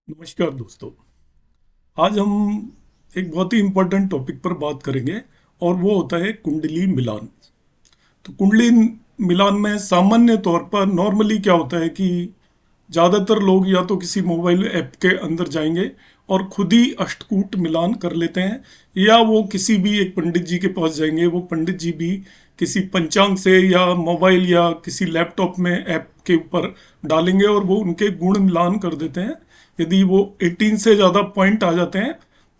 नमस्कार दोस्तों। आज हम एक बहुत ही इम्पोर्टेंट टॉपिक पर बात करेंगे और वो होता है कुंडली मिलान। तो कुंडली मिलान में सामान्य तौर पर नॉर्मली क्या होता है कि ज़्यादातर लोग या तो किसी मोबाइल ऐप के अंदर जाएंगे और खुद ही अष्टकूट मिलान कर लेते हैं, या वो किसी भी एक पंडित जी के पास जाएंगे। वो पंडित जी भी किसी पंचांग से या मोबाइल या किसी लैपटॉप में ऐप के ऊपर डालेंगे और वो उनके गुण मिलान कर देते हैं। यदि वो 18 से ज़्यादा पॉइंट आ जाते हैं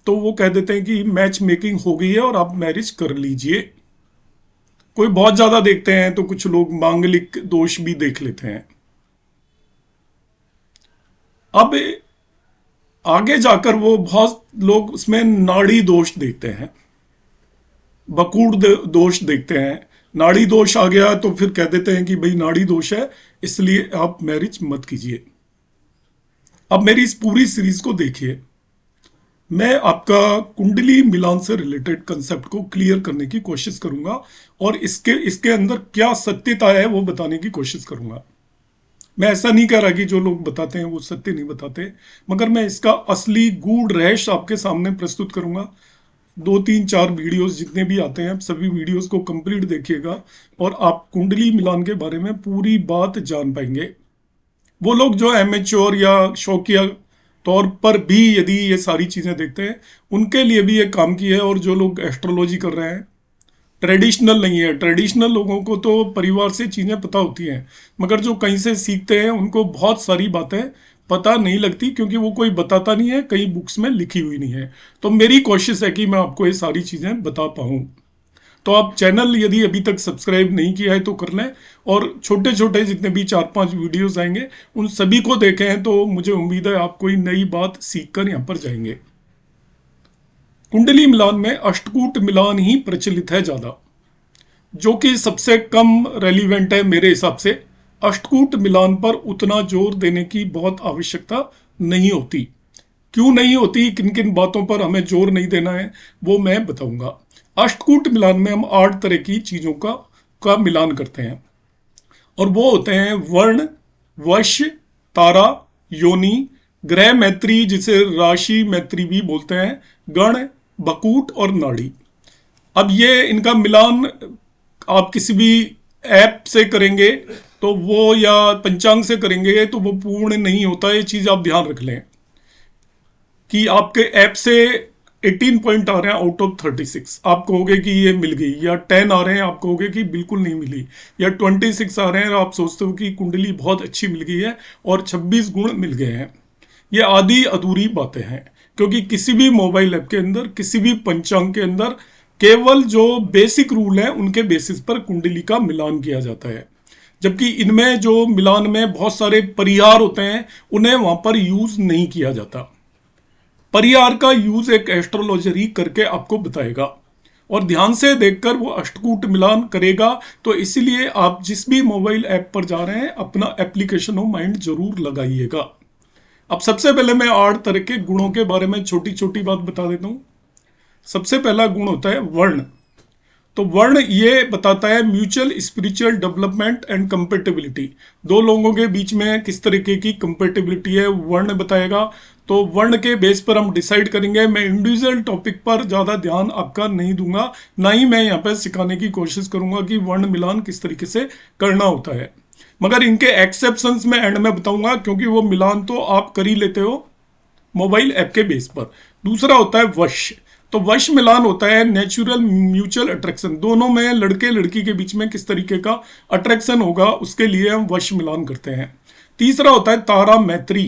तो वो कह देते हैं कि मैच मेकिंग हो गई है और आप मैरिज कर लीजिए। कोई बहुत ज़्यादा देखते हैं तो कुछ लोग मांगलिक दोष भी देख लेते हैं। अब आगे जाकर वो बहुत लोग उसमें नाड़ी दोष देखते हैं, बकूड़ दोष देखते हैं। नाड़ी दोष आ गया तो फिर कह देते हैं कि भाई नाड़ी दोष है, इसलिए आप मैरिज मत कीजिए। अब मेरी इस पूरी सीरीज को देखिए। मैं आपका कुंडली मिलान से रिलेटेड कंसेप्ट को क्लियर करने की कोशिश करूंगा और इसके इसके अंदर क्या सत्यता है वो बताने की कोशिश करूंगा। मैं ऐसा नहीं कह रहा कि जो लोग बताते हैं वो सत्य नहीं बताते, मगर मैं इसका असली गूढ़ रहस्य आपके सामने प्रस्तुत करूंगा। 2 3 4 वीडियोस जितने भी आते हैं सभी वीडियोस को कंप्लीट देखिएगा और आप कुंडली मिलान के बारे में पूरी बात जान पाएंगे। वो लोग जो एमेच्योर या शौकिया तौर पर भी यदि ये सारी चीज़ें देखते हैं उनके लिए भी ये काम की है। और जो लोग एस्ट्रोलॉजी कर रहे हैं, ट्रेडिशनल नहीं है। ट्रेडिशनल लोगों को तो परिवार से चीज़ें पता होती हैं, मगर जो कहीं से सीखते हैं उनको बहुत सारी बातें पता नहीं लगती, क्योंकि वो कोई बताता नहीं है, कई बुक्स में लिखी हुई नहीं है। तो मेरी कोशिश है कि मैं आपको ये सारी चीज़ें बता पाऊँ। तो आप चैनल यदि अभी तक सब्सक्राइब नहीं किया है तो कर लें, और छोटे छोटे जितने भी 4 5 वीडियोस आएंगे उन सभी को देखें, तो मुझे उम्मीद है आप कोई नई बात सीखकर यहाँ पर जाएंगे। कुंडली मिलान में अष्टकूट मिलान ही प्रचलित है ज़्यादा, जो कि सबसे कम रेलिवेंट है मेरे हिसाब से। अष्टकूट मिलान पर उतना जोर देने की बहुत आवश्यकता नहीं होती। क्यों नहीं होती, किन किन बातों पर हमें जोर नहीं देना है, वो मैं बताऊंगा। अष्टकूट मिलान में हम 8 तरह की चीजों का मिलान करते हैं, और वो होते हैं वर्ण, वश, तारा, योनि, ग्रह मैत्री जिसे राशि मैत्री भी बोलते हैं, गण, बकूट और नाड़ी। अब ये इनका मिलान आप किसी भी ऐप से करेंगे तो वो, या पंचांग से करेंगे तो वो पूर्ण नहीं होता। ये चीज आप ध्यान रख लें कि आपके ऐप से 18 पॉइंट आ रहे हैं आउट ऑफ 36, आप कहोगे कि ये मिल गई, या 10 आ रहे हैं आप कहोगे कि बिल्कुल नहीं मिली, या 26 आ रहे हैं आप सोचते हो कि कुंडली बहुत अच्छी मिल गई है और 26 गुण मिल गए हैं। ये आधी अधूरी बातें हैं, क्योंकि किसी भी मोबाइल ऐप के अंदर, किसी भी पंचांग के अंदर केवल जो बेसिक रूल है उनके बेसिस पर कुंडली का मिलान किया जाता है। जबकि इनमें जो मिलान में बहुत सारे परिहार होते हैं उन्हें वहां पर यूज नहीं किया जाता। परिहार का यूज एक एस्ट्रोलॉजर ही करके आपको बताएगा, और ध्यान से देखकर वो अष्टकूट मिलान करेगा। तो इसीलिए आप जिस भी मोबाइल ऐप पर जा रहे हैं अपना एप्लीकेशन ऑफ माइंड जरूर लगाइएगा। अब सबसे पहले मैं 8 तरह के गुणों के बारे में छोटी छोटी बात बता देता हूं। सबसे पहला गुण होता है वर्ण। तो वर्ण ये बताता है mutual spiritual development and compatibility. दो लोगों के बीच में किस तरीके की कंपेटेबिलिटी है वर्ण बताएगा। तो वर्ण के बेस पर हम डिसाइड करेंगे। मैं इंडिविजुअल टॉपिक पर ज़्यादा ध्यान आपका नहीं दूंगा, ना ही मैं यहाँ पर सिखाने की कोशिश करूंगा कि वर्ण मिलान किस तरीके से करना होता है, मगर इनके एक्सेप्शंस में एंड में बताऊंगा, क्योंकि वो मिलान तो आप कर ही लेते हो मोबाइल ऐप के बेस पर। दूसरा होता है वश। तो वश मिलान होता है नेचुरल म्यूचुअल अट्रैक्शन। दोनों में, लड़के लड़की के बीच में किस तरीके का अट्रैक्शन होगा उसके लिए हम वश मिलान करते हैं। तीसरा होता है तारा मैत्री।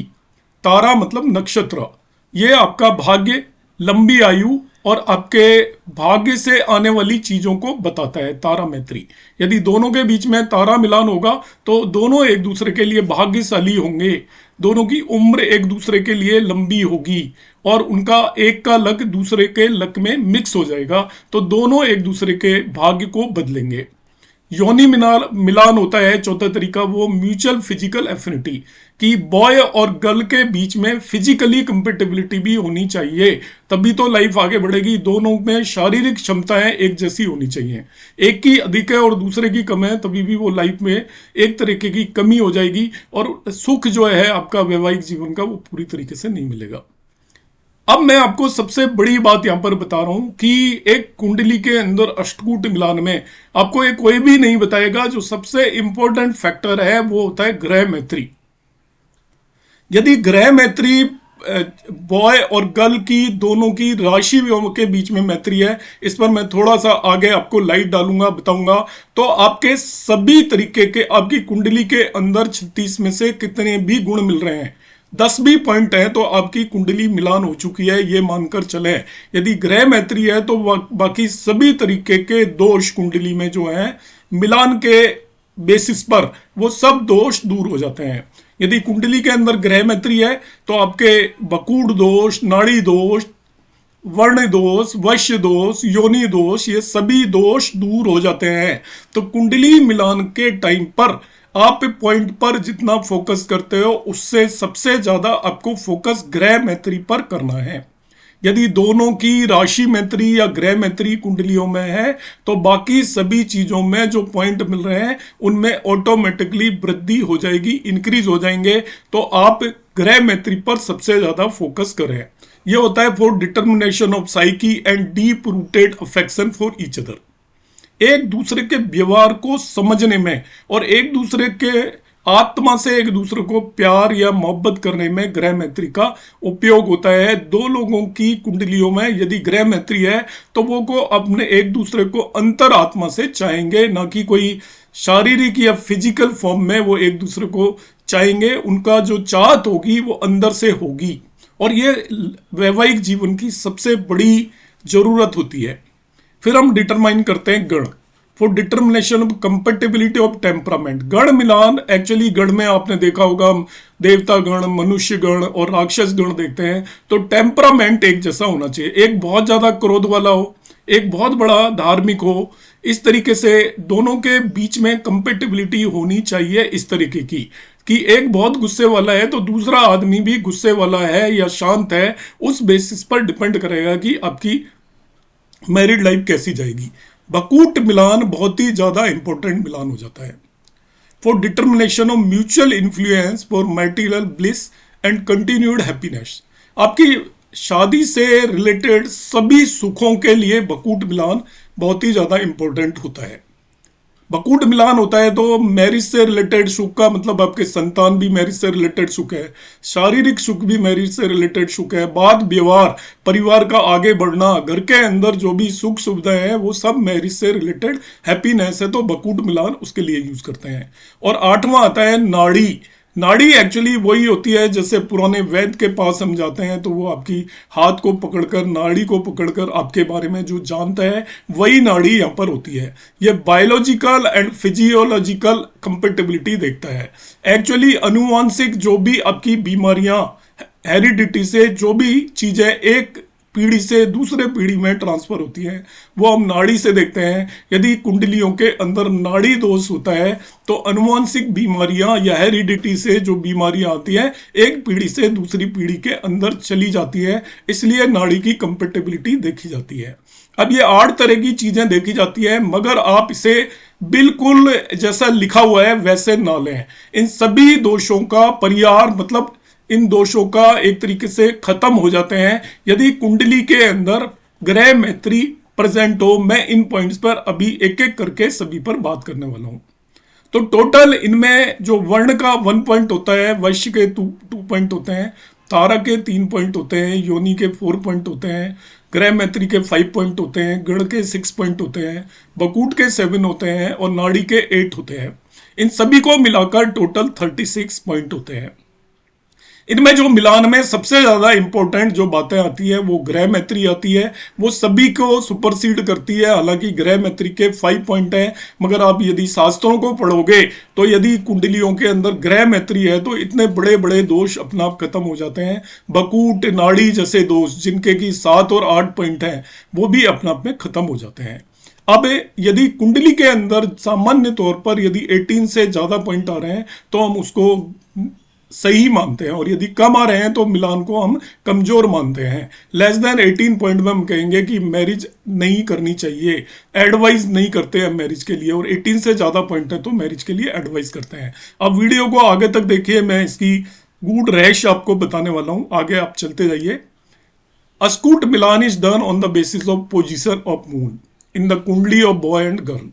तारा मतलब नक्षत्र। ये आपका भाग्य, लंबी आयु और आपके भाग्य से आने वाली चीजों को बताता है तारा मैत्री। यदि दोनों के बीच में तारा मिलान होगा तो दोनों एक दूसरे के लिए भाग्यशाली होंगे, दोनों की उम्र एक दूसरे के लिए लंबी होगी, और उनका एक का लक दूसरे के लक में मिक्स हो जाएगा, तो दोनों एक दूसरे के भाग्य को बदलेंगे। योनि मिलान होता है चौथा तरीका, वो म्यूचुअल फिजिकल एफिनिटी। कि बॉय और गर्ल के बीच में फिजिकली कंपेटेबिलिटी भी होनी चाहिए, तभी तो लाइफ आगे बढ़ेगी। दोनों में शारीरिक क्षमताएं एक जैसी होनी चाहिए। एक की अधिक है और दूसरे की कम है, तभी भी वो लाइफ में एक तरीके की कमी हो जाएगी और सुख जो है आपका वैवाहिक जीवन का वो पूरी तरीके से नहीं मिलेगा। अब मैं आपको सबसे बड़ी बात यहां पर बता रहा हूं कि एक कुंडली के अंदर अष्टकूट मिलान में आपको एक कोई भी नहीं बताएगा। जो सबसे इंपॉर्टेंट फैक्टर है वो होता है ग्रह मैत्री। यदि ग्रह मैत्री बॉय और गर्ल की दोनों की राशि के बीच में मैत्री है, इस पर मैं थोड़ा सा आगे आपको लाइट डालूंगा, बताऊंगा, तो आपके सभी तरीके के आपकी कुंडली के अंदर 36 में से कितने भी गुण मिल रहे हैं, 10 भी पॉइंट है तो आपकी कुंडली मिलान हो चुकी है, ये मानकर चले। यदि ग्रह मैत्री है तो बाकी सभी तरीके के दोष कुंडली में जो है मिलान के बेसिस पर वो सब दोष दूर हो जाते हैं। यदि कुंडली के अंदर ग्रह मैत्री है तो आपके बकूड़ दोष, नाड़ी दोष, वर्ण दोष, वश्य दोष, योनि दोष, ये सभी दोष दूर हो जाते हैं। तो कुंडली मिलान के टाइम पर आप पॉइंट पर जितना फोकस करते हो उससे सबसे ज्यादा आपको फोकस ग्रह मैत्री पर करना है। यदि दोनों की राशि मैत्री या ग्रह मैत्री कुंडलियों में है तो बाकी सभी चीजों में जो पॉइंट मिल रहे हैं उनमें ऑटोमेटिकली वृद्धि हो जाएगी, इंक्रीज हो जाएंगे। तो आप ग्रह मैत्री पर सबसे ज्यादा फोकस करें। यह होता है for determination of psyche and deep rooted affection for each other. एक दूसरे के व्यवहार को समझने में और एक दूसरे के आत्मा से एक दूसरे को प्यार या मोहब्बत करने में ग्रह मैत्री का उपयोग होता है। दो लोगों की कुंडलियों में यदि ग्रह मैत्री है तो वो को अपने एक दूसरे को अंतर आत्मा से चाहेंगे, ना कि कोई शारीरिक या फिजिकल फॉर्म में वो एक दूसरे को चाहेंगे। उनका जो चाहत होगी वो अंदर से होगी और ये वैवाहिक जीवन की सबसे बड़ी जरूरत होती है। फिर हम डिटरमाइन करते हैं गण, for determination of compatibility of temperament. गण मिलान, एक्चुअली गण में आपने देखा होगा हम देवता गण, मनुष्य गण और राक्षस गण देखते हैं, तो टेम्परामेंट एक जैसा होना चाहिए। एक बहुत ज्यादा क्रोध वाला हो, एक बहुत बड़ा धार्मिक हो, इस तरीके से दोनों के बीच में कंपेटिबिलिटी होनी चाहिए इस तरीके की कि एक बहुत गुस्से वाला है तो दूसरा आदमी भी गुस्से वाला है या शांत है। उस बेसिस पर डिपेंड करेगा कि आपकी मैरिड लाइफ कैसी जाएगी। बकूट मिलान बहुत ही ज्यादा इंपॉर्टेंट मिलान हो जाता है for determination of mutual influence for material bliss and continued happiness. आपकी शादी से रिलेटेड सभी सुखों के लिए बकूट मिलान बहुत ही ज्यादा इंपॉर्टेंट होता है। बकूट मिलान होता है तो मैरिज से रिलेटेड सुख का मतलब आपके संतान भी मैरिज से रिलेटेड सुख है, शारीरिक सुख भी मैरिज से रिलेटेड सुख है, बात व्यवहार, परिवार का आगे बढ़ना, घर के अंदर जो भी सुख सुविधाएं है वो सब मैरिज से रिलेटेड हैप्पीनेस है, तो बकूट मिलान उसके लिए यूज करते हैं। और 8वां आता है नाड़ी। नाड़ी एक्चुअली वही होती है, जैसे पुराने वैद्य के पास हम जाते हैं तो वो आपकी हाथ को पकड़कर, नाड़ी को पकड़कर आपके बारे में जो जानता है वही नाड़ी यहाँ पर होती है। ये बायोलॉजिकल एंड फिजियोलॉजिकल कंपेटिबिलिटी देखता है। एक्चुअली अनुवांशिक जो भी आपकी बीमारियां, हेरिडिटी से जो भी चीजें एक पीढ़ी से दूसरे पीढ़ी में ट्रांसफर होती है वो हम नाड़ी से देखते हैं। यदि कुंडलियों के अंदर नाड़ी दोष होता है तो अनुवांशिक बीमारियां या हेरिडिटी से जो बीमारियां आती है एक पीढ़ी से दूसरी पीढ़ी के अंदर चली जाती है, इसलिए नाड़ी की कंपेटिबिलिटी देखी जाती है। अब ये 8 तरह की चीजें देखी जाती है, मगर आप इसे बिल्कुल जैसा लिखा हुआ है वैसे ना लें। इन सभी दोषों का परिहार, मतलब इन दोषों का एक तरीके से खत्म हो जाते हैं यदि कुंडली के अंदर ग्रह मैत्री प्रेजेंट हो। मैं इन पॉइंट्स पर अभी एक एक करके सभी पर बात करने वाला हूं। तो टोटल इनमें जो वर्ण का 1 पॉइंट होता है, वैश्य के 2 पॉइंट होते हैं, तारा के 3 पॉइंट होते हैं, योनि के 4 पॉइंट होते हैं, ग्रह मैत्री के 5 पॉइंट होते हैं, गण के 6 पॉइंट होते हैं, बकूट के 7 होते हैं और नाड़ी के 8 होते हैं। इन सभी को मिलाकर टोटल 36 पॉइंट होते हैं। इनमें जो मिलान में सबसे ज्यादा इंपॉर्टेंट जो बातें आती है वो ग्रह मैत्री आती है, वो सभी को सुपरसीड करती है। हालांकि ग्रह मैत्री के 5 पॉइंट हैं, मगर आप यदि शास्त्रों को पढ़ोगे तो यदि कुंडलियों के अंदर ग्रह मैत्री है तो इतने बड़े बड़े दोष अपना आप खत्म हो जाते हैं। बकूट, नाड़ी जैसे दोष जिनके की 7 और 8 पॉइंट हैं वो भी अपना आप में खत्म हो जाते हैं। अब यदि कुंडली के अंदर सामान्य तौर पर यदि 18 से ज्यादा पॉइंट आ रहे हैं तो हम उसको सही मानते हैं, और यदि कम आ रहे हैं तो मिलान को हम कमजोर मानते हैं। लेस देन 18 पॉइंट में हम कहेंगे कि मैरिज नहीं करनी चाहिए, एडवाइस नहीं करते हैं मैरिज के लिए, और 18 से ज्यादा पॉइंट है तो मैरिज के लिए एडवाइस करते हैं। अब वीडियो को आगे तक देखिए, मैं इसकी गुड रहस्य आपको बताने वाला हूं, आगे आप चलते जाइए। अस्कूट मिलान is done on the basis of position of moon in the kundli of boy and girl.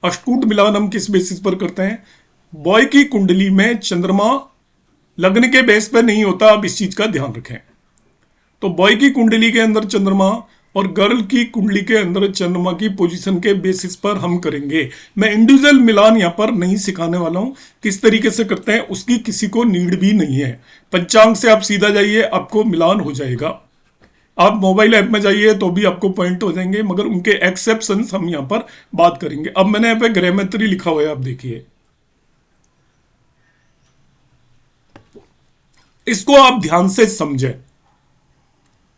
अष्टकूट मिलान हम किस बेसिस पर करते हैं? बॉय की कुंडली में चंद्रमा लग्न के बेस पर नहीं होता, आप इस चीज का ध्यान रखें। तो बॉय की कुंडली के अंदर चंद्रमा और गर्ल की कुंडली के अंदर चंद्रमा की पोजीशन के बेसिस पर हम करेंगे। मैं इंडिविजुअल मिलान यहां पर नहीं सिखाने वाला हूं, किस तरीके से करते हैं उसकी किसी को नीड भी नहीं है। पंचांग से आप सीधा जाइए, आपको मिलान हो जाएगा। आप मोबाइल ऐप में जाइए तो भी आपको पॉइंट हो जाएंगे, मगर उनके एक्सेप्शंस हम यहां पर बात करेंगे। अब मैंने यहाँ पे ग्रहमेत्री लिखा हुआ है, आप देखिए, इसको आप ध्यान से समझें।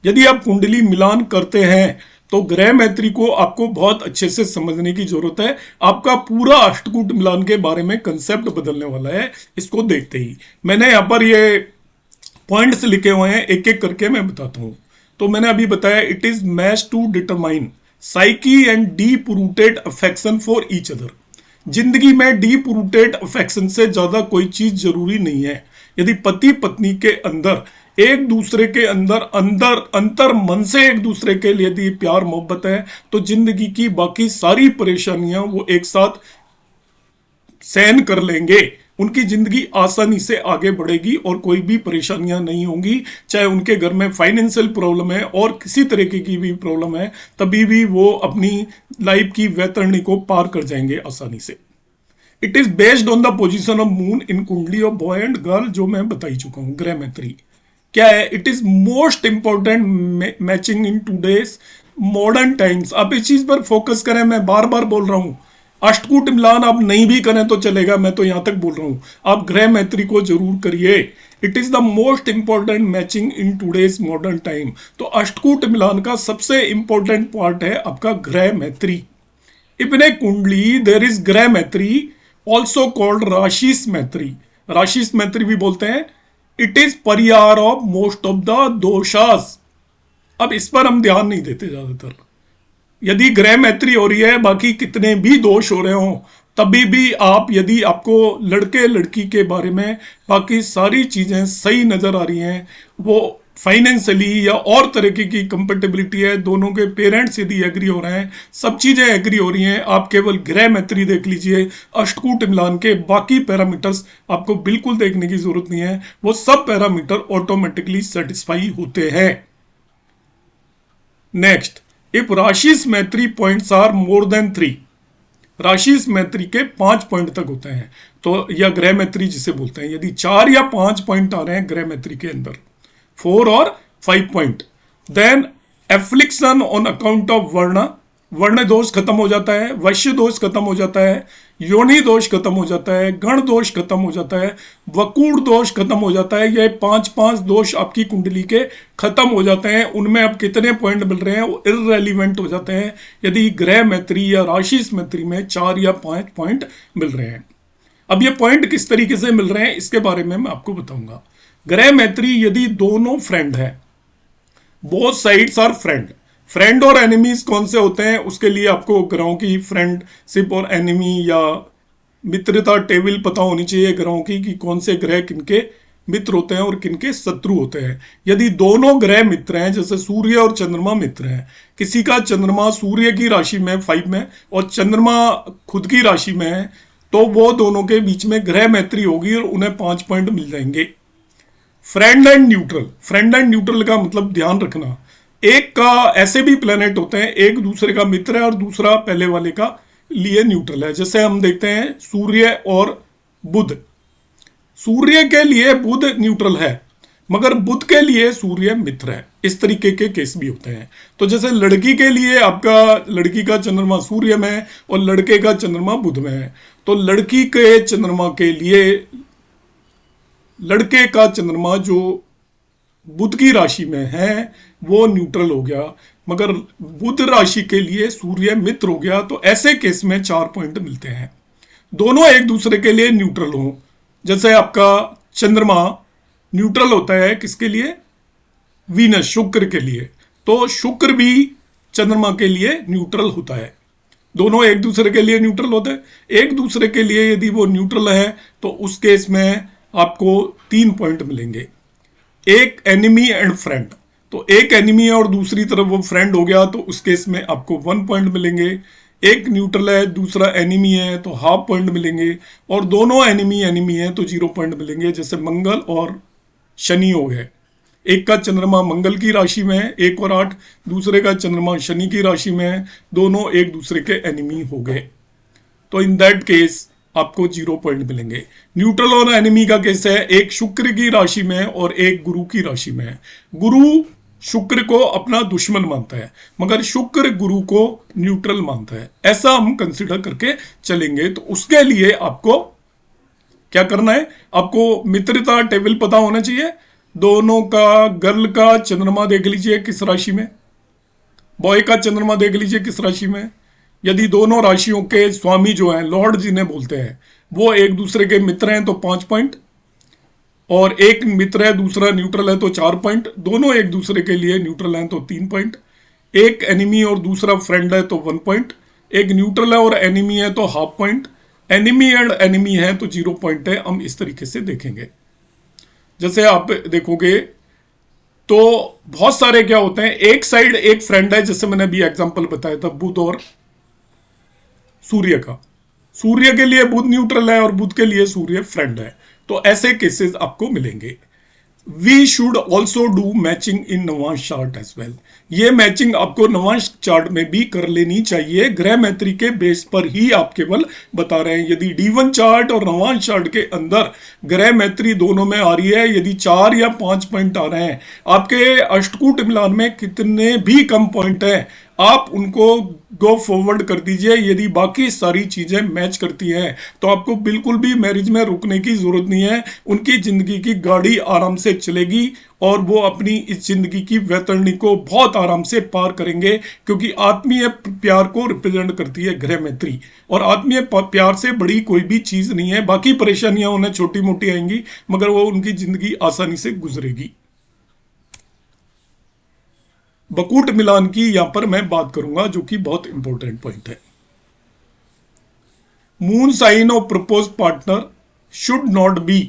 यदि आप कुंडली मिलान करते हैं तो ग्रह मैत्री को आपको बहुत अच्छे से समझने की जरूरत है। आपका पूरा अष्टकूट मिलान के बारे में कंसेप्ट बदलने वाला है इसको देखते ही। मैंने यहां पर ये पॉइंट्स लिखे हुए हैं, एक एक करके मैं बताता हूं। तो मैंने अभी बताया, it is match to determine psyche and deep rooted affection for each other. जिंदगी में डीप रूटेड अफेक्शन से ज्यादा कोई चीज जरूरी नहीं है। यदि पति पत्नी के अंदर एक दूसरे के अंदर अंतर मन से एक दूसरे के लिए यदि प्यार मोहब्बत है तो जिंदगी की बाकी सारी परेशानियां वो एक साथ सहन कर लेंगे। उनकी जिंदगी आसानी से आगे बढ़ेगी और कोई भी परेशानियां नहीं होंगी। चाहे उनके घर में फाइनेंशियल प्रॉब्लम है और किसी तरीके की भी प्रॉब्लम है, तभी भी वो अपनी लाइफ की वैतरणी को पार कर जाएंगे आसानी से। It is based on the position of moon इन कुंडली ऑफ बॉय एंड गर्ल, जो मैं बता ही चुका हूं। ग्रह मैत्री क्या है? It is most important matching in today's modern times. आप इस चीज पर फोकस करें, मैं बार बार बोल रहा हूं। अष्टकूट मिलान आप नहीं भी करें तो चलेगा, मैं तो यहां तक बोल रहा हूं, आप ग्रह मैत्री को जरूर करिए। It is the most important matching in today's modern time. तो अष्टकूट मिलान का सबसे इंपॉर्टेंट पार्ट है आपका ग्रह मैत्री। इब्ने कुंडली देर इज ग्रह मैत्री, ऑल्सो कॉल्ड राशिस मैत्री। राशिस मैत्री भी बोलते हैं। It is parihar of most of the doshas. अब इस पर हम ध्यान नहीं देते ज्यादातर। यदि ग्रह मैत्री हो रही है, बाकी कितने भी दोष हो रहे हो, तभी भी आप, यदि आपको लड़के लड़की के बारे में बाकी सारी चीजें सही नजर आ रही हैं, वो फाइनेंशियली या और तरीके की कंपेटेबिलिटी है, दोनों के पेरेंट्स यदि एग्री हो रहे हैं, सब चीजें एग्री हो रही हैं, आप केवल ग्रह मैत्री देख लीजिए। अष्टकूट मिलान के बाकी पैरामीटर्स आपको बिल्कुल देखने की जरूरत नहीं है, वो सब पैरामीटर ऑटोमेटिकली सेटिस्फाई होते हैं। नेक्स्ट, इफ राशिस मैत्री पॉइंट्स आर मोर देन 3, राशिस मैत्री के 5 पॉइंट तक होते हैं तो यह ग्रह मैत्री जिसे बोलते हैं। यदि 4 या 5 पॉइंट आ रहे हैं ग्रह मैत्री के अंदर, 4 और 5 point, then affliction on account of वर्ण दोष खत्म हो जाता है, वश्य दोष खत्म हो जाता है, योनि दोष खत्म हो जाता है, गण दोष खत्म हो जाता है, वकूड़ दोष खत्म हो जाता है। ये 5 दोष आपकी कुंडली के खत्म हो जाते हैं। उनमें अब कितने पॉइंट मिल रहे हैं वो इररेलीवेंट हो जाते हैं यदि ग्रह मैत्री या राशिस मैत्री में 4 या 5 पॉइंट मिल रहे हैं। अब ये पॉइंट किस तरीके से मिल रहे हैं इसके बारे में मैं आपको बताऊंगा। ग्रह मैत्री यदि दोनों फ्रेंड है, both sides are friend, friend और एनिमीज कौन से होते हैं उसके लिए आपको ग्रहों की फ्रेंडशिप और एनिमी या मित्रता टेबल पता होनी चाहिए ग्रहों की, कि कौन से ग्रह किनके मित्र होते हैं और किनके शत्रु होते हैं। यदि दोनों ग्रह मित्र हैं, जैसे सूर्य और चंद्रमा मित्र हैं, किसी का चंद्रमा सूर्य की राशि में 5 में और चंद्रमा खुद की राशि में है, तो वो दोनों के बीच में ग्रह मैत्री होगी और उन्हें 5 पॉइंट मिल जाएंगे। Friend and neutral, friend and neutral का मतलब ध्यान रखना, एक का ऐसे भी प्लेनेट होते हैं एक दूसरे का मित्र है और दूसरा पहले वाले का लिए न्यूट्रल है। जैसे हम देखते हैं सूर्य और बुध, सूर्य के लिए बुध न्यूट्रल है मगर बुध के लिए सूर्य मित्र है। इस तरीके के केस भी होते हैं। तो जैसे लड़की के लिए आपका लड़की का चंद्रमा सूर्य में है और लड़के का चंद्रमा बुध में है, तो लड़की के चंद्रमा के लिए लड़के का चंद्रमा जो बुध की राशि में है वो न्यूट्रल हो गया, मगर बुध राशि के लिए सूर्य मित्र हो गया। तो ऐसे केस में 4 पॉइंट मिलते हैं, दोनों एक दूसरे के लिए न्यूट्रल हो। जैसे आपका चंद्रमा न्यूट्रल होता है किसके लिए? वीनस, शुक्र के लिए। तो शुक्र भी चंद्रमा के लिए न्यूट्रल होता है। दोनों एक दूसरे के लिए न्यूट्रल होते हैं। एक दूसरे के लिए यदि वो न्यूट्रल है तो उस केस में आपको 3 पॉइंट मिलेंगे। एक एनिमी एंड फ्रेंड, तो एक एनिमी है और दूसरी तरफ वो फ्रेंड हो गया, तो उस केस में आपको 1 पॉइंट मिलेंगे। एक न्यूट्रल है, दूसरा एनिमी है, तो हाफ पॉइंट मिलेंगे। और दोनों एनिमी एनिमी है तो 0 पॉइंट मिलेंगे। जैसे मंगल और शनि हो गए, एक का चंद्रमा मंगल की राशि में है 1 और 8, दूसरे का चंद्रमा शनि की राशि में है, दोनों एक दूसरे के एनिमी हो गए। तो इन दैट केस आपको 0 पॉइंट मिलेंगे। न्यूट्रल और एनिमी का केस है, एक शुक्र की राशि में और एक गुरु की राशि में है। गुरु शुक्र को अपना दुश्मन मानता है, मगर शुक्र गुरु को न्यूट्रल मानता है। ऐसा हम कंसिडर करके चलेंगे। तो उसके लिए आपको क्या करना है? आपको मित्रता टेबल पता होना चाहिए। दोनों का, गर्ल का चंद्रमा देख लीजिए किस राशि में, बॉय का चंद्रमा देख लीजिए किस राशि में। यदि दोनों राशियों के स्वामी जो हैं, लॉर्ड जिन्हें बोलते हैं, वो एक दूसरे के मित्र हैं तो 5 पॉइंट, और एक मित्र है दूसरा न्यूट्रल है तो 4 पॉइंट। दोनों एक दूसरे के लिए न्यूट्रल हैं तो 3 पॉइंट। एक एनिमी और दूसरा फ्रेंड है तो 1 पॉइंट। एक न्यूट्रल है और एनिमी है तो half point. Enemy and enemy है तो 0 पॉइंट है। हम इस तरीके से देखेंगे। जैसे आप देखोगे तो बहुत सारे क्या होते हैं, एक साइड एक फ्रेंड है, जैसे मैंने अभी एग्जांपल बताया था बुध और सूर्य का। सूर्य के लिए बुध न्यूट्रल है और बुध के लिए सूर्य फ्रेंड है। तो ऐसे केसेस आपको मिलेंगे। We should also do matching in navamsa chart as well. ये मैचिंग आपको नवांश चार्ट में भी कर लेनी चाहिए। ग्रह मैत्री के बेस पर ही आप केवल बता रहे हैं। यदि D1 चार्ट और नवांश चार्ट के अंदर ग्रह मैत्री दोनों में आ रही है, यदि 4 या 5 पॉइंट आ रहे हैं, आपके अष्टकूट मिलान में कितने भी कम पॉइंट हैं, आप उनको गो फॉरवर्ड कर दीजिए। यदि बाकी सारी चीजें मैच करती हैं तो आपको बिल्कुल भी मैरिज में रुकने की जरूरत नहीं है। उनकी जिंदगी की गाड़ी आराम से चलेगी और वो अपनी इस जिंदगी की वैतरणी को बहुत आराम से पार करेंगे, क्योंकि आत्मीय प्यार को रिप्रेजेंट करती है ग्रह मैत्री। और आत्मीय प्यार से बड़ी कोई भी चीज नहीं है। बाकी परेशानियां उन्हें छोटी मोटी आएंगी, मगर वो उनकी जिंदगी आसानी से गुजरेगी। बकूट मिलान की यहां पर मैं बात करूंगा, जो कि बहुत इंपॉर्टेंट पॉइंट है। Moon sign of propose partner should not be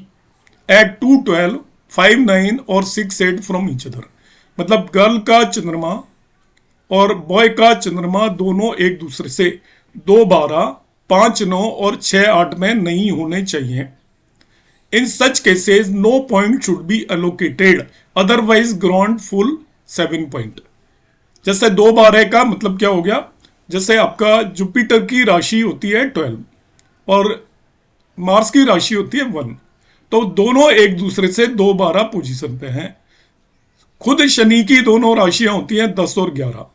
at 212, 5, 9 और 6, 8 फ्रॉम ईच अदर। मतलब गर्ल का चंद्रमा और बॉय का चंद्रमा दोनों एक दूसरे से 2, 12, 5, 9 और 6, 8 में नहीं होने चाहिए। In such cases no point should be allocated, otherwise grant full 7 point. जैसे 2, 12 का मतलब क्या हो गया? जैसे आपका जुपिटर की राशि होती है 12 और मार्स की राशि होती है 1, तो दोनों एक दूसरे से 2, 12 पोजीशन पे हैं। खुद शनि की दोनों राशियां होती हैं 10 और 11,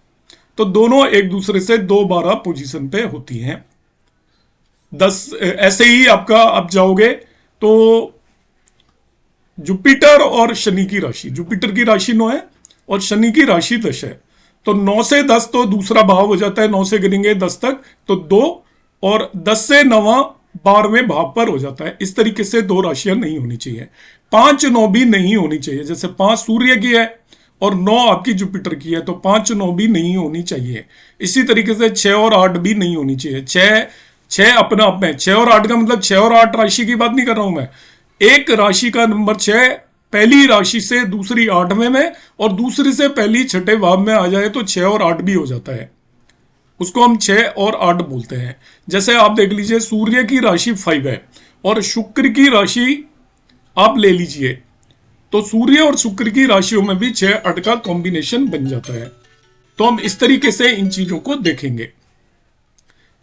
तो दोनों एक दूसरे से 2, 12 पोजीशन पे होती हैं। 10 ऐसे ही आपका आप जाओगे तो जुपिटर और शनि की राशि, जुपिटर की राशि 9 है और शनि की राशि 10 है, तो 9 से 10 तो दूसरा भाव हो जाता है। 9 से गिनेंगे 10 तक तो 2, और 10 से 9 12वें भाव पर हो जाता है। इस तरीके से 2 राशियां नहीं होनी चाहिए। 5, 9 भी नहीं होनी चाहिए। जैसे 5 सूर्य की है और 9 आपकी जुपिटर की है, तो 5, 9 भी नहीं होनी चाहिए। इसी तरीके से 6 और 8 भी नहीं होनी चाहिए। 6 अपने आप में, 6 और 8 का मतलब 6 और 8 राशि की बात नहीं कर रहा हूं मैं। एक राशि का नंबर 6 पहली राशि से दूसरी 8वें में और दूसरी से पहली 6ठे भाव में आ जाए तो 6 और 8 भी हो जाता है। उसको हम 6 और 8 बोलते हैं। जैसे आप देख लीजिए सूर्य की राशि 5 है और शुक्र की राशि आप ले लीजिए, तो सूर्य और शुक्र की राशियों में भी 6, 8 का कॉम्बिनेशन बन जाता है। तो हम इस तरीके से इन चीजों को देखेंगे।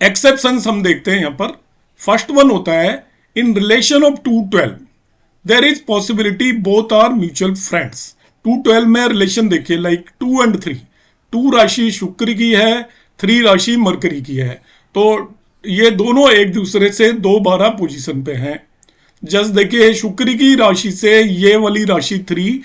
एक्सेप्शंस हम देखते हैं यहां पर। फर्स्ट वन होता है in relation of 212 there is possibility both are mutual friends. 212 में रिलेशन देखिए, लाइक 2 and 3। 2 राशि शुक्र की है, 3 राशि मरकरी की है, तो ये दोनों एक दूसरे से 2, 12 पोजीशन पे हैं। जस्ट देखिए शुक्र की राशि से ये वाली राशि 3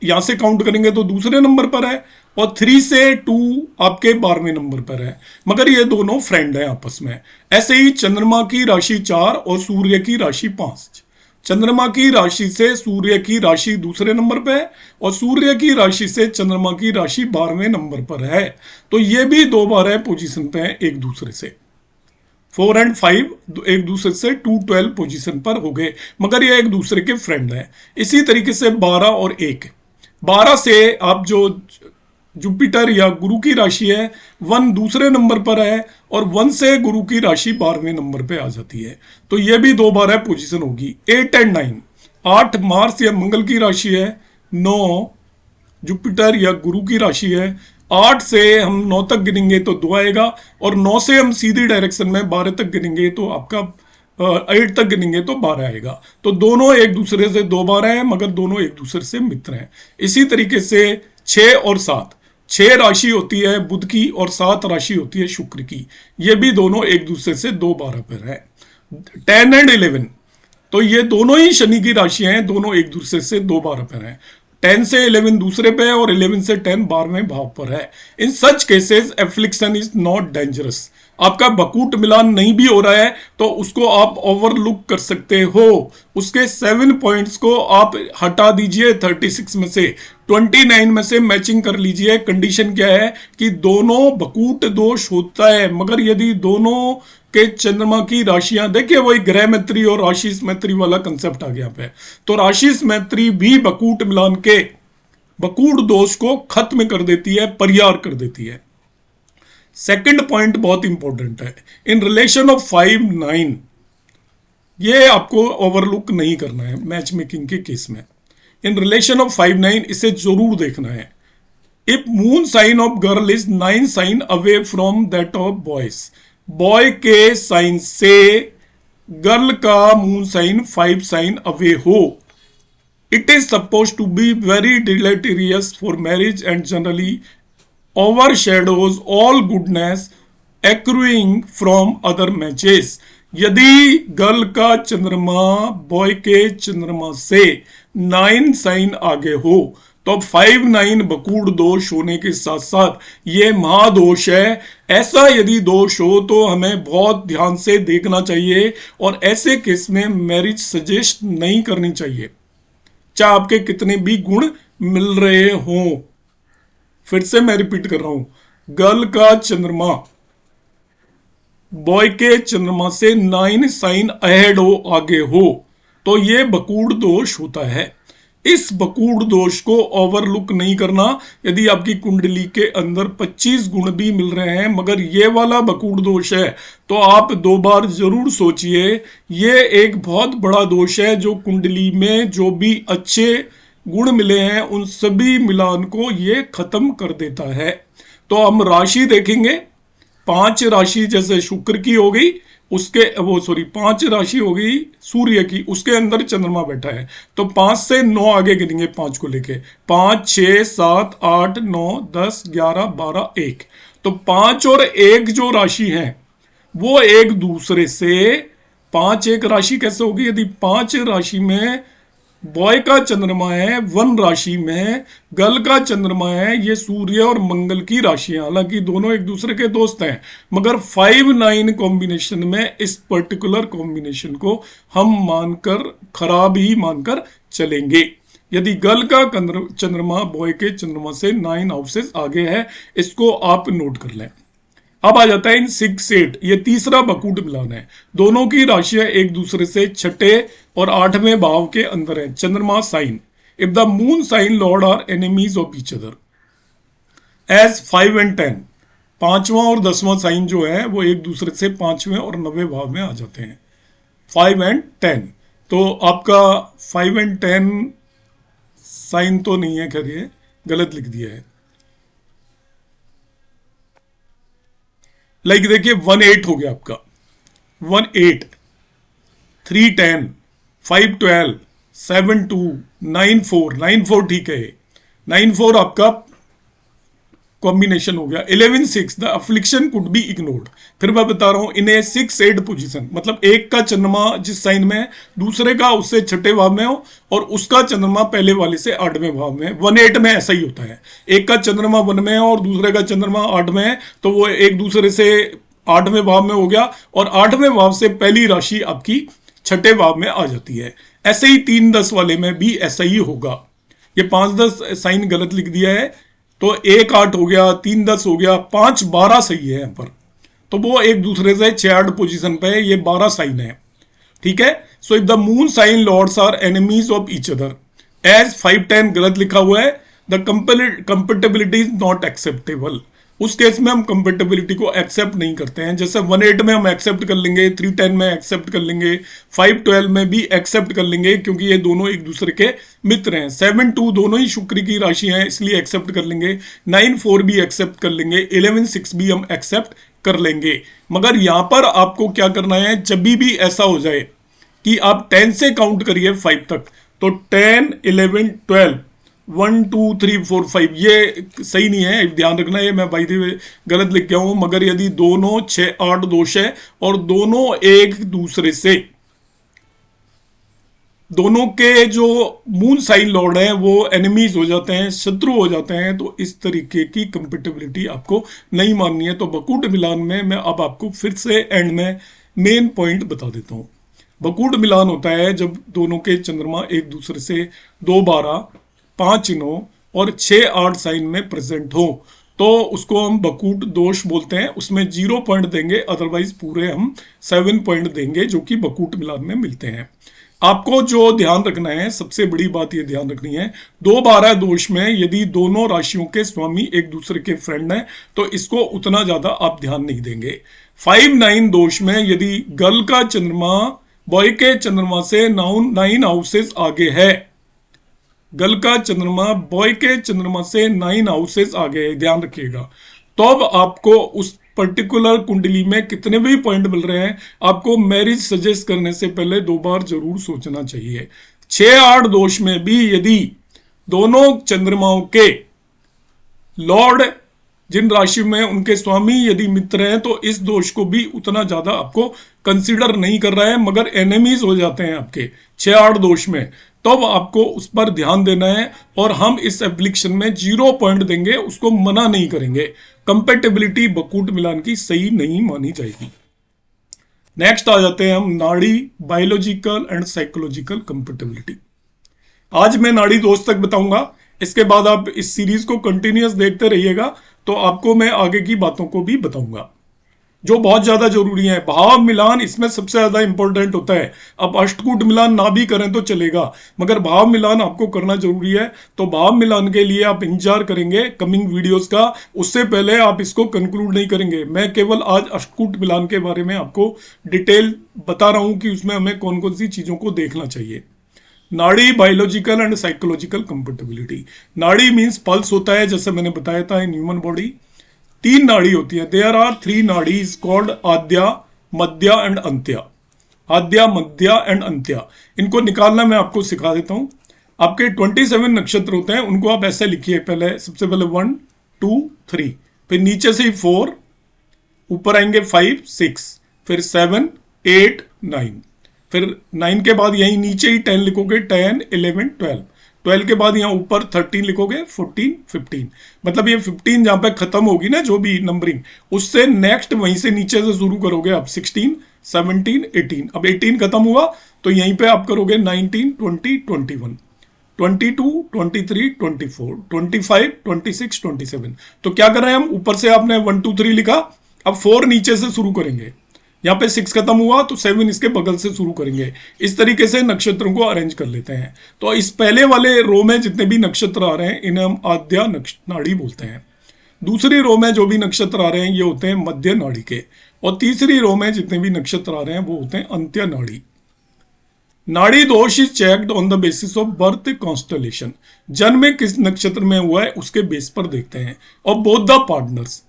यहां से काउंट करेंगे तो दूसरे नंबर पर है, और 3 से 2 आपके 12वें नंबर पर है, मगर ये दोनों फ्रेंड है आपस में। ऐसे ही चंद्रमा की राशि 4 और सूर्य की राशि 5, चंद्रमा की राशि से सूर्य की राशि दूसरे नंबर पे है और सूर्य की राशि से चंद्रमा की राशि 12वें नंबर पर है। तो ये भी दो बार है पोजीशन पे है एक दूसरे से। 4 और 5 एक दूसरे से 212 पोजीशन पर हो गए, मगर ये एक दूसरे के फ्रेंड हैं। इसी तरीके से 12 और 1, 12 से आप जो जुपिटर या गुरु की राशि है 1 दूसरे नंबर पर है और 1 से गुरु की राशि 12वें नंबर पे आ जाती है। तो ये भी दो बार है पोजीशन होगी। 8 और 9, 8 मार्स या मंगल की राशि है, 9 जुपिटर या गुरु की राशि है। 8 से हम 9 तक गिनेंगे तो 2 आएगा और 9 से हम सीधी डायरेक्शन में 12 तक गिनेंगे तो आपका 8 तक गिनेंगे तो 12 आएगा। तो दोनों एक दूसरे से 2 बार हैं, मगर दोनों एक दूसरे से मित्र हैं। इसी तरीके से 6 और 7, 6 राशि होती है बुध की और 7 राशि होती है शुक्र की। ये भी दोनों एक दूसरे से 2 12 पर है। 10 और 11, तो ये दोनों ही शनि की राशियां हैं, दोनों एक दूसरे से 2 12 पर हैं। 10 से 11 दूसरे पे है और 11 से 10 12वें भाव पर है। In such cases affliction is not dangerous. आपका बकूट मिलान नहीं भी हो रहा है तो उसको आप ओवरलुक कर सकते हो। उसके 7 पॉइंट्स को आप हटा दीजिए 36 में से, 29 में से मैचिंग कर लीजिए। कंडीशन क्या है कि दोनों बकूट दोष होता है, मगर यदि दोनों के चंद्रमा की राशियां, देखिए वही ग्रह मैत्री और राशि मैत्री वाला कंसेप्ट आ गया पे। तो राशि मैत्री भी बकूट मिलान के बकूट दोष को खत्म कर देती है, परिहार कर देती है। सेकंड पॉइंट बहुत इंपॉर्टेंट है इन रिलेशन ऑफ 5 9, ये आपको ओवरलुक नहीं करना है मैच मेकिंग के केस में। इन रिलेशन ऑफ 5 9 इसे जरूर देखना है। If moon sign of girl is 9 sign away from that of boys, boy के साइन से गर्ल का मून साइन 5 साइन अवे हो, it is suppose to be very deleterious for marriage and generally overshadows all goodness accruing from other matches। यदि girl का चंद्रमा boy के चंद्रमा से 9 साइन आगे हो तो 5 9 बकूड़ दोष होने के साथ साथ ये महादोष है। ऐसा यदि दोष हो तो हमें बहुत ध्यान से देखना चाहिए और ऐसे केस में मैरिज सजेस्ट नहीं करनी चाहिए, चाहे आपके कितने भी गुण मिल रहे हों। फिर से मैं रिपीट कर रहा हूं, गर्ल का चंद्रमा बॉय के चंद्रमा से 9 साइन अहेड हो, आगे हो, तो ये बकूड़ दोष होता है। इस बकूड़ दोष को ओवरलुक नहीं करना। यदि आपकी कुंडली के अंदर 25 गुण भी मिल रहे हैं मगर ये वाला बकूड़ दोष है तो आप 2 बार जरूर सोचिए। ये एक बहुत बड़ा दोष है जो कुंडली में जो भी अच्छे गुण मिले हैं उन सभी मिलान को ये खत्म कर देता है। तो हम राशि देखेंगे, 5 राशि जैसे शुक्र की हो गई, उसके 5 राशि हो गई सूर्य की, उसके अंदर चंद्रमा बैठा है तो 5 से 9 आगे गिनेंगे 5 को लेके, 5 6 7 8 9 10 11 12 1। तो 5 और 1 जो राशि है वो एक दूसरे से 5 1 राशि कैसे होगी? यदि 5 राशि में बॉय का चंद्रमा है, 1 राशि में गर्ल का चंद्रमा है, ये सूर्य और मंगल की राशि है। हालांकि दोनों एक दूसरे के दोस्त हैं मगर 5 9 कॉम्बिनेशन में इस पर्टिकुलर कॉम्बिनेशन को हम मानकर खराब ही मानकर चलेंगे। यदि गर्ल का चंद्रमा बॉय के चंद्रमा से 9 हाउसेस आगे है, इसको आप नोट कर लें। अब आ जाता है इन 6 8, ये तीसरा बकूट मिलान है। दोनों की राशियां एक दूसरे से 6ठे और 8वें भाव के अंदर है। चंद्रमा sign, if the moon sign lord are enemies of each other as 5 और 10, 5वां और 10वां साइन जो है वो एक दूसरे से 5वें और 9वें भाव में आ जाते हैं, 5 और 10। तो आपका 5 और 10 साइन तो नहीं है, खैर ये गलत लिख दिया है। लाइक देखिए 1 8 हो गया आपका, 1 8, 3 10, 5 12, 7 2, 9 4, 9 4 ठीक है, 9 4 आपका कॉम्बिनेशन हो गया। 11 6, the affliction could be ignored. फिर मैं बता रहा हूं इन्हें 6 8 पोजीशन, मतलब एक का चंद्रमा जिस साइन में है दूसरे का उससे 6ठे भाव में हो और उसका चंद्रमा पहले वाले से 8वें भाव में। 1 8 में ऐसा ही होता है, एक का चंद्रमा 1 में है और दूसरे का चंद्रमा 8 में है तो वो एक दूसरे से 8वें भाव में हो गया और 8वें भाव से पहली राशि आपकी छठे भाव में आ जाती है। ऐसे ही 3-10 वाले में भी ऐसा ही होगा। ये 5-10 साइन गलत लिख दिया है, तो 1-8 हो गया, 3-10 हो गया, 5-12 सही है यहाँ पर। तो वो एक दूसरे से 6-8 पोजीशन पे है, ये 12 साइन है। ठीक है। So if the moon sign lords are enemies of each other, as 5-10 गलत लिखा हुआ है, the compatibility is not acceptable. उस केस में हम कंपेटेबिलिटी को एक्सेप्ट नहीं करते हैं। जैसे 1-8 में हम एक्सेप्ट कर लेंगे, 3-10 में एक्सेप्ट कर लेंगे, 5-12 में भी एक्सेप्ट कर लेंगे क्योंकि ये दोनों एक दूसरे के मित्र हैं। 7-2 दोनों ही शुक्र की राशि हैं, इसलिए एक्सेप्ट कर लेंगे। 9-4 भी एक्सेप्ट कर लेंगे, 11-6 भी हम एक्सेप्ट कर लेंगे। मगर यहां पर आपको क्या करना है, जब भी ऐसा हो जाए कि आप 10 से काउंट करिए 5 तक, तो 10, 11, 12, 1, 2, 3, 4, 5 ये सही नहीं है, ध्यान रखना। ये मैं बाई द वे गलत लिख गया हूं। मगर यदि दोनों 6-8 दोष है और दोनों एक दूसरे से, दोनों के जो मून साइन लॉर्ड हैं वो एनिमीज हो जाते हैं, शत्रु हो जाते हैं, तो इस तरीके की कंपेटेबिलिटी आपको नहीं माननी है। तो बकूट मिलान में मैं अब आपको फिर से एंड में मेन पॉइंट बता देता हूं। बकूट मिलान होता है जब दोनों के चंद्रमा एक दूसरे से 2-12, 5-9 और 6-8 साइन में प्रेजेंट हो, तो उसको हम बकूट दोष बोलते हैं। उसमें 0 पॉइंट देंगे, अदरवाइज पूरे हम 7 पॉइंट देंगे, जो कि बकूट मिलान में मिलते हैं। आपको जो ध्यान रखना है, सबसे बड़ी बात ये ध्यान रखनी है, 2-12 दोष में यदि दोनों राशियों के स्वामी एक दूसरे के फ्रेंड हैं तो इसको उतना ज्यादा आप ध्यान नहीं देंगे। 5-9 दोष में यदि गर्ल का चंद्रमा बॉय के चंद्रमा से 9 हाउसेस आगे है, गर्ल का चंद्रमा बॉय के चंद्रमा से 9 हाउसेस आगे है, ध्यान रखिएगा। तो अब आपको उस पर्टिकुलर कुंडली में कितने भी पॉइंट मिल रहे हैं, आपको मैरिज सजेस्ट करने से पहले 2 बार जरूर सोचना चाहिए। 6-8 दोष में भी यदि दोनों चंद्रमाओं के लॉर्ड जिन राशि में उनके स्वामी यदि मित्र हैं, तो इस दोष को भी उतना ज्यादा आपको कंसीडर नहीं कर रहा है, मगर एनिमीज हो जाते हैं आपके 6-8 दोष में, तब आपको उस पर ध्यान देना है। और हम इस एप्लीकेशन में 0 पॉइंट देंगे, उसको मना नहीं करेंगे। कंपेटेबिलिटी बकूट मिलान की सही नहीं मानी जाएगी। नेक्स्ट आ जाते हैं हम नाड़ी, बायोलॉजिकल एंड साइकोलॉजिकल कंपेटेबिलिटी। आज मैं नाड़ी दोष तक बताऊंगा, इसके बाद आप इस सीरीज को कंटिन्यूअस देखते रहिएगा, तो आपको मैं आगे की बातों को भी बताऊंगा जो बहुत ज्यादा जरूरी है। भाव मिलान इसमें सबसे ज्यादा इंपॉर्टेंट होता है। अब अष्टकूट मिलान ना भी करें तो चलेगा, मगर भाव मिलान आपको करना जरूरी है। तो भाव मिलान के लिए आप इंतजार करेंगे कमिंग वीडियोस का, उससे पहले आप इसको कंक्लूड नहीं करेंगे। मैं केवल आज अष्टकूट मिलान के बारे में आपको डिटेल बता रहा हूं कि उसमें हमें कौन कौन सी चीजों को देखना चाहिए। नाड़ी, बायोलॉजिकल एंड साइकोलॉजिकल कंपेटेबिलिटी। नाड़ी मींस पल्स होता है, जैसे मैंने बताया था इन ह्यूमन बॉडी 3 नाड़ी होती है। देयर आर 3 नाड़ीज कॉल्ड आद्या, मध्या एंड अंत्या। आद्या, मध्या एंड अंत्या, इनको निकालना मैं आपको सिखा देता हूं। आपके 27 नक्षत्र होते हैं, उनको आप ऐसे लिखिए। पहले सबसे पहले 1, 2, 3, फिर नीचे से 4, ऊपर आएंगे 5, 6, फिर 7, 8, 9, फिर 9 के बाद यहीं नीचे ही 10 लिखोगे, 10, 11, 12, 12 के बाद यहाँ ऊपर 13 लिखोगे, 14, 15। मतलब ये 15 जहां पे खत्म होगी ना जो भी नंबरिंग, उससे नेक्स्ट वहीं से नीचे से शुरू करोगे आप 16, 17, 18। अब 18 खत्म हुआ तो यहीं पे आप करोगे 19, 20, 21, 22, 23, 24, 25, 26, 27। तो क्या कर रहे हैं हम, ऊपर से आपने 1, 2, 3 लिखा, अब 4 नीचे से शुरू करेंगे। यहाँ पे 6 खत्म हुआ तो 7 इसके बगल से शुरू करेंगे। इस तरीके से नक्षत्रों को अरेंज कर लेते हैं। तो इस पहले वाले रो में जितने भी नक्षत्र आ रहे हैं इन्हें हम आद्या नाड़ी बोलते हैं। दूसरी रो में जो भी नक्षत्र आ रहे हैं ये होते हैं मध्य नाड़ी के, और तीसरी रो में जितने भी नक्षत्र आ रहे हैं वो होते हैं अंत्य नाड़ी। नाड़ी dosha is checked on the basis of birth constellation. जन्म में किस नक्षत्र में हुआ है उसके बेस पर देखते हैं। और both the partners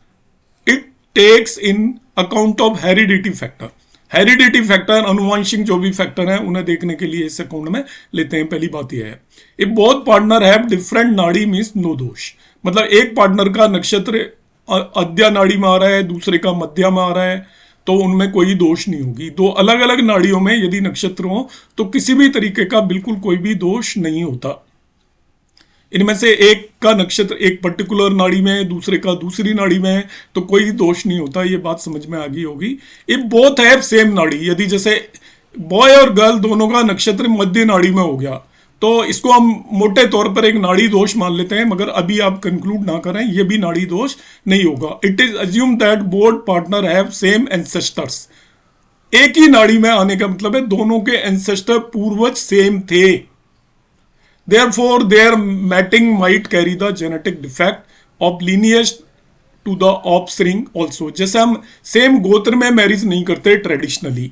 it takes in account of heredity factor. Heredity factor, अनुवांशिक जो भी फैक्टर हैं उन्हें देखने के लिए इस अकाउंट में लेते हैं। पहली बात यह है, if both partner have different नाड़ी मींस नो दोष। मतलब एक पार्टनर का नक्षत्र आद्या नाड़ी में आ रहा है, दूसरे का मध्या में आ रहा है, तो उनमें कोई दोष नहीं होगी। 2 अलग अलग नाड़ियों में यदि नक्षत्र हो तो किसी भी तरीके का बिल्कुल कोई भी दोष नहीं होता। इनमें से एक का नक्षत्र एक पर्टिकुलर नाड़ी में, दूसरे का दूसरी नाड़ी में, तो कोई दोष नहीं होता। ये बात समझ में आ गई होगी। इफ बोथ हैव सेम नाड़ी, यदि जैसे बॉय और गर्ल दोनों का नक्षत्र मध्य नाड़ी में हो गया, तो इसको हम मोटे तौर पर एक नाड़ी दोष मान लेते हैं, मगर अभी आप कंक्लूड ना करें, ये भी नाड़ी दोष नहीं होगा। It is assume that both partner have same ancestors. एक ही नाड़ी में आने का मतलब है दोनों के एंसेस्टर पूर्वज सेम थे। Therefore, their mating might carry the genetic defect of lineage to the offspring also। जैसे हम सेम गोत्र में मैरिज नहीं करते ट्रेडिशनली,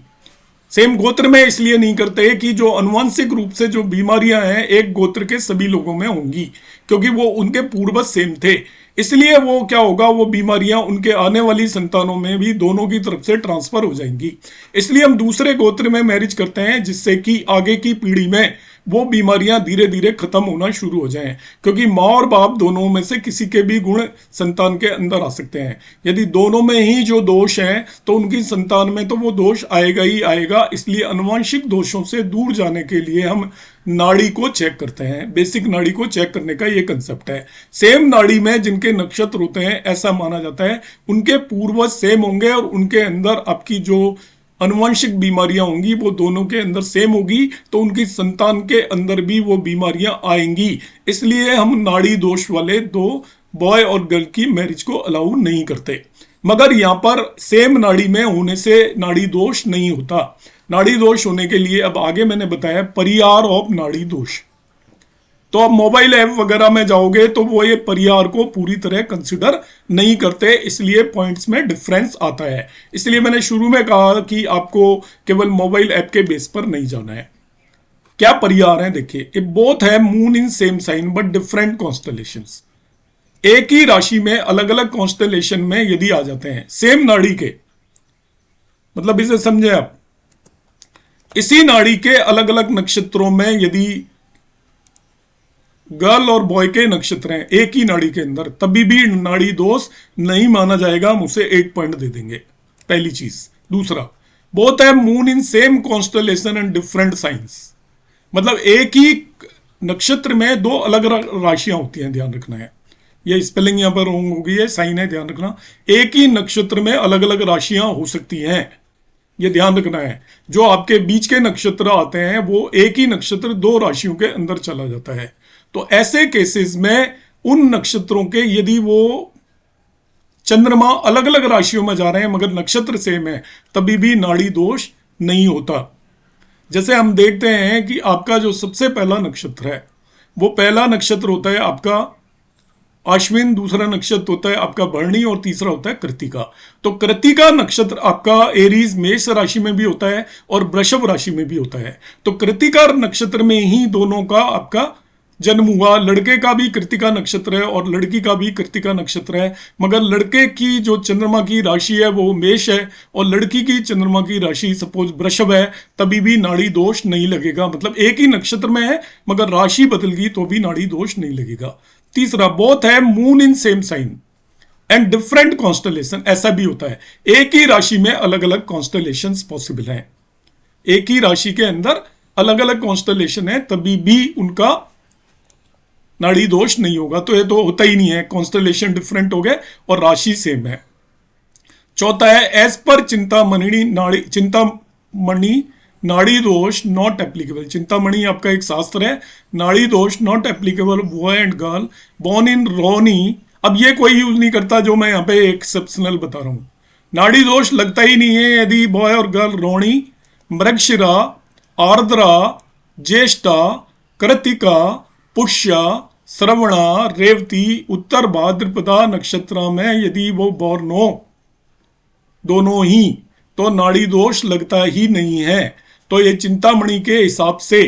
सेम गोत्र में इसलिए नहीं करते कि जो अनुवांशिक रूप से जो बीमारियां हैं एक गोत्र के सभी लोगों में होंगी, क्योंकि वो उनके पूर्वज सेम थे, इसलिए वो क्या होगा, वो बीमारियां उनके आने वाली संतानों में भी दोनों की तरफ से ट्रांसफर हो जाएंगी। इसलिए हम दूसरे गोत्र में मैरिज करते हैं, जिससे कि आगे की पीढ़ी में वो बीमारियां धीरे धीरे खत्म होना शुरू हो जाएं, क्योंकि माँ और बाप दोनों में से किसी के भी गुण संतान के अंदर आ सकते हैं। यदि दोनों में ही जो दोष हैं तो उनकी संतान में तो वो दोष आएगा ही आएगा। इसलिए आनुवंशिक दोषों से दूर जाने के लिए हम नाड़ी को चेक करते हैं। बेसिक नाड़ी को चेक करने का ये कंसेप्ट है। सेम नाड़ी में जिनके नक्षत्र होते हैं ऐसा माना जाता है उनके पूर्वज सेम होंगे और उनके अंदर आपकी जो अनुवांशिक बीमारियां होंगी वो दोनों के अंदर सेम होगी, तो उनकी संतान के अंदर भी वो बीमारियां आएंगी। इसलिए हम नाड़ी दोष वाले दो बॉय और गर्ल की मैरिज को अलाउ नहीं करते। मगर यहाँ पर सेम नाड़ी में होने से नाड़ी दोष नहीं होता। नाड़ी दोष होने के लिए अब आगे मैंने बताया परिहार ऑफ नाड़ी दोष। तो आप मोबाइल ऐप वगैरह में जाओगे तो वो ये परिहार को पूरी तरह कंसिडर नहीं करते, इसलिए पॉइंट्स में डिफरेंस आता है। इसलिए मैंने शुरू में कहा कि आपको केवल मोबाइल ऐप के बेस पर नहीं जाना है। क्या परिहार है देखिए, ये बोथ है moon in same sign but different constellations. एक ही राशि में अलग अलग कॉन्स्टलेशन में यदि आ जाते हैं सेम नाड़ी के, मतलब इसे समझे आप, इसी नाड़ी के अलग अलग नक्षत्रों में यदि गर्ल और बॉय के नक्षत्र हैं एक ही नाड़ी के अंदर, तभी भी नाड़ी दोष नहीं माना जाएगा, हम उसे 8 पॉइंट दे देंगे, पहली चीज। दूसरा, बोथ है moon in same constellation and different science, मतलब एक ही नक्षत्र में दो अलग राशियां होती हैं, ध्यान रखना है। ये स्पेलिंग यहां पर रॉन्ग हो गई है, साइन है, ध्यान रखना। एक ही नक्षत्र में अलग अलग राशियां हो सकती हैं, ये ध्यान रखना है। जो आपके बीच के नक्षत्र आते हैं वो एक ही नक्षत्र दो राशियों के अंदर चला जाता है। तो ऐसे केसेस में उन नक्षत्रों के यदि वो चंद्रमा अलग अलग राशियों में जा रहे हैं मगर नक्षत्र सेम है, तभी भी नाड़ी दोष नहीं होता। जैसे हम देखते हैं कि आपका जो सबसे पहला नक्षत्र है वो पहला नक्षत्र होता है आपका अश्विन, दूसरा नक्षत्र होता है आपका भरणी और तीसरा होता है कृत्तिका। तो कृत्तिका नक्षत्र आपका एरीज मेष राशि में भी होता है और वृषभ राशि में भी होता है। तो कृत्तिका नक्षत्र में ही दोनों का आपका जन्म हुआ। लड़के का भी कृत्तिका नक्षत्र है और लड़की का भी कृत्तिका नक्षत्र है, मगर लड़के की जो चंद्रमा की राशि है वो मेष है और लड़की की चंद्रमा की राशि सपोज वृषभ है, तभी भी नाड़ी दोष नहीं लगेगा। मतलब एक ही नक्षत्र में है मगर राशि बदल गई तो भी नाड़ी दोष नहीं लगेगा। तीसरा, बोथ है moon in same sign and different constellation, ऐसा भी होता है। एक ही राशि में अलग अलग कॉन्स्टलेशंस पॉसिबल हैं, एक ही राशि के अंदर अलग अलग कॉन्स्टलेशन है, तभी भी उनका नाड़ी दोष नहीं होगा। तो ये तो होता ही नहीं है, कॉन्स्टलेशन डिफरेंट हो गए और राशि सेम है। चौथा है एज पर चिंतामणि नाड़ी दोष नॉट एप्लीकेबल। चिंतामणि आपका एक शास्त्र है, nadi dosha not applicable boy and girl born in Rohini. अब ये कोई यूज नहीं करता जो मैं यहाँ पे एक्सेप्शनल बता रहा हूं। नाड़ी दोष लगता ही नहीं है यदि बॉय और गर्ल रोहिणी, मृगशिरा, आर्द्रा, ज्येष्ठा, कृत्तिका, पुष्या, श्रवणा, रेवती, उत्तर भाद्रपदा नक्षत्र में यदि वो बॉर्न हो दोनों ही, तो नाड़ी दोष लगता ही नहीं है। तो ये चिंतामणि के हिसाब से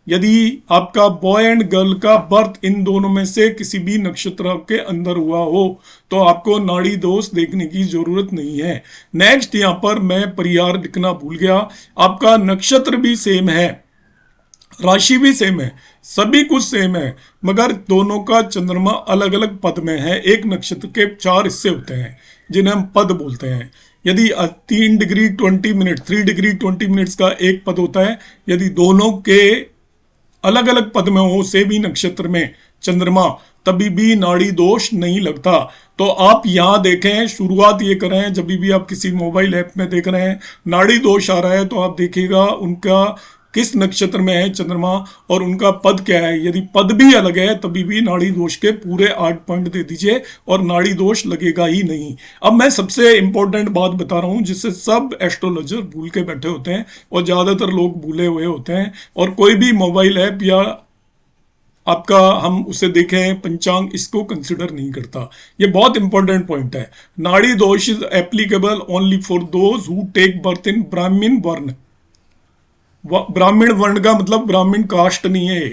यदि आपका बॉय एंड गर्ल का बर्थ इन दोनों में से किसी भी नक्षत्र के अंदर हुआ हो तो आपको नाड़ी दोष देखने की जरूरत नहीं है। नेक्स्ट, यहां पर मैं परिहार लिखना भूल गया। आपका नक्षत्र भी सेम है, राशि भी सेम है, सभी कुछ सेम है, मगर दोनों का चंद्रमा अलग अलग पद में है। एक नक्षत्र के 4 हिस्से होते हैं जिन्हें हम पद बोलते हैं। यदि 3 डिग्री 20 मिनट 3 डिग्री 20 मिनट्स का एक पद होता है, यदि दोनों के अलग अलग पद में हो सेम ही नक्षत्र में चंद्रमा, तभी भी नाड़ी दोष नहीं लगता। तो आप यहां देखें, शुरुआत ये करें, जब भी आप किसी मोबाइल ऐप में देख रहे हैं नाड़ी दोष आ रहा है तो आप देखिएगा उनका किस नक्षत्र में है चंद्रमा और उनका पद क्या है। यदि पद भी अलग है तभी भी नाड़ी दोष के पूरे 8 पॉइंट दे दीजिए और नाड़ी दोष लगेगा ही नहीं। अब मैं सबसे इंपॉर्टेंट बात बता रहा हूं जिससे सब एस्ट्रोलॉजर भूल के बैठे होते हैं और ज्यादातर लोग भूले हुए होते हैं, और कोई भी मोबाइल ऐप या आपका हम उसे देखें पंचांग इसको कंसिडर नहीं करता। ये बहुत इंपॉर्टेंट पॉइंट है। Nadi dosha is applicable only for those who take birth in Brahmin varna. ब्राह्मण वर्ण का मतलब ब्राह्मण कास्ट नहीं है,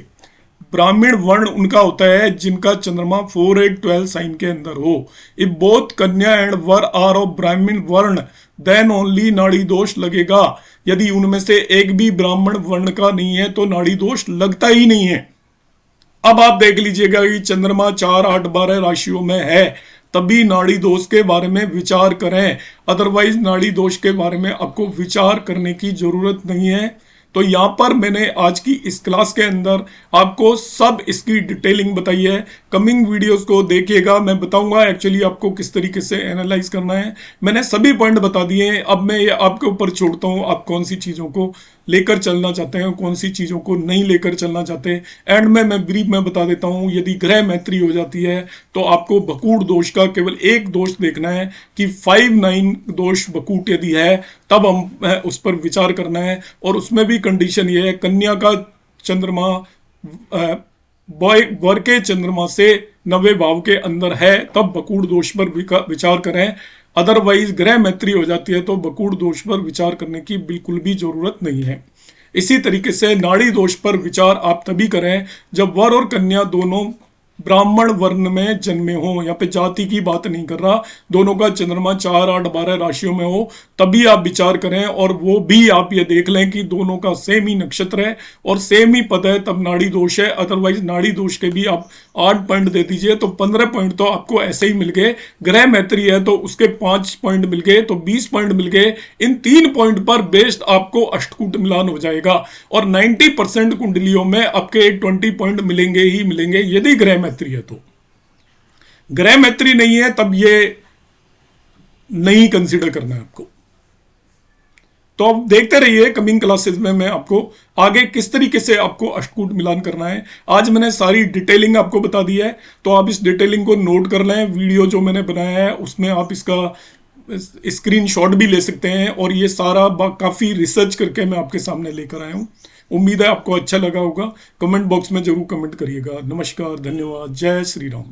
ब्राह्मण वर्ण उनका होता है जिनका चंद्रमा 4, 8, 12 साइन के अंदर हो। इफ बोथ कन्या एंड वर आर ऑफ ब्राह्मण वर्ण देन ओनली नाड़ी दोष लगेगा। यदि उनमें से एक भी ब्राह्मण वर्ण का नहीं है तो नाड़ी दोष लगता ही नहीं है। अब आप देख लीजिएगा कि चंद्रमा 4, 8, 12 राशियों में है तभी नाड़ी दोष के बारे में विचार करें, अदरवाइज नाड़ी दोष के बारे में आपको विचार करने की जरूरत नहीं है। तो यहां पर मैंने आज की इस क्लास के अंदर आपको सब इसकी डिटेलिंग बताई है। कमिंग वीडियोस को देखिएगा, मैं बताऊंगा एक्चुअली आपको किस तरीके से एनालाइज करना है। मैंने सभी पॉइंट बता दिए हैं, अब मैं ये आपके ऊपर छोड़ता हूं आप कौन सी चीजों को लेकर चलना चाहते हैं, कौन सी चीजों को नहीं लेकर चलना चाहते। एंड में मैं ब्रीफ में बता देता हूं, यदि ग्रह मैत्री हो जाती है तो आपको बकूट दोष का केवल एक दोष देखना है कि 5-9 दोष बकूट यदि है तब हम उस पर विचार करना है। और उसमें भी कंडीशन ये है कन्या का चंद्रमा वर के चंद्रमा से 9वें भाव के अंदर है तब बकूट दोष पर विचार करें, अदरवाइज ग्रह मैत्री हो जाती है तो बकूट दोष पर विचार करने की बिल्कुल भी जरूरत नहीं है। इसी तरीके से नाड़ी दोष पर विचार आप तभी करें जब वर और कन्या दोनों ब्राह्मण वर्ण में जन्मे हो। यहाँ पे जाति की बात नहीं कर रहा, दोनों का चंद्रमा 4, 8, 12 राशियों में हो तभी आप विचार करें। और वो भी आप ये देख लें कि दोनों का सेम ही नक्षत्र है और सेम ही पद है तब नाड़ी दोष है, अदरवाइज नाड़ी दोष के भी आप 8 पॉइंट दे दीजिए तो 15 पॉइंट तो आपको ऐसे ही मिल गए। ग्रह मैत्री है तो उसके 5 पॉइंट मिल गए तो 20 पॉइंट मिल गए। इन 3 पॉइंट पर बेस्ड आपको अष्टकूट मिलान हो जाएगा और 90% कुंडलियों में आपके 20 पॉइंट मिलेंगे ही मिलेंगे यदि ग्रह मैत्री है। तो ग्रह मैत्री नहीं है तब ये नहीं कंसीडर करना है आपको। तो आप देखते रहिए कमिंग क्लासेस में मैं आपको आगे किस तरीके से आपको अष्टकूट मिलान करना है। आज मैंने सारी डिटेलिंग आपको बता दी है तो आप इस डिटेलिंग को नोट कर लें। वीडियो जो मैंने बनाया है उसमें आप इसका स्क्रीनशॉट भी ले सकते हैं और ये सारा काफी रिसर्च करके मैं आपके सामने लेकर आया हूं। उम्मीद है आपको अच्छा लगा होगा। कमेंट बॉक्स में जरूर कमेंट करिएगा। नमस्कार, धन्यवाद, जय श्री राम।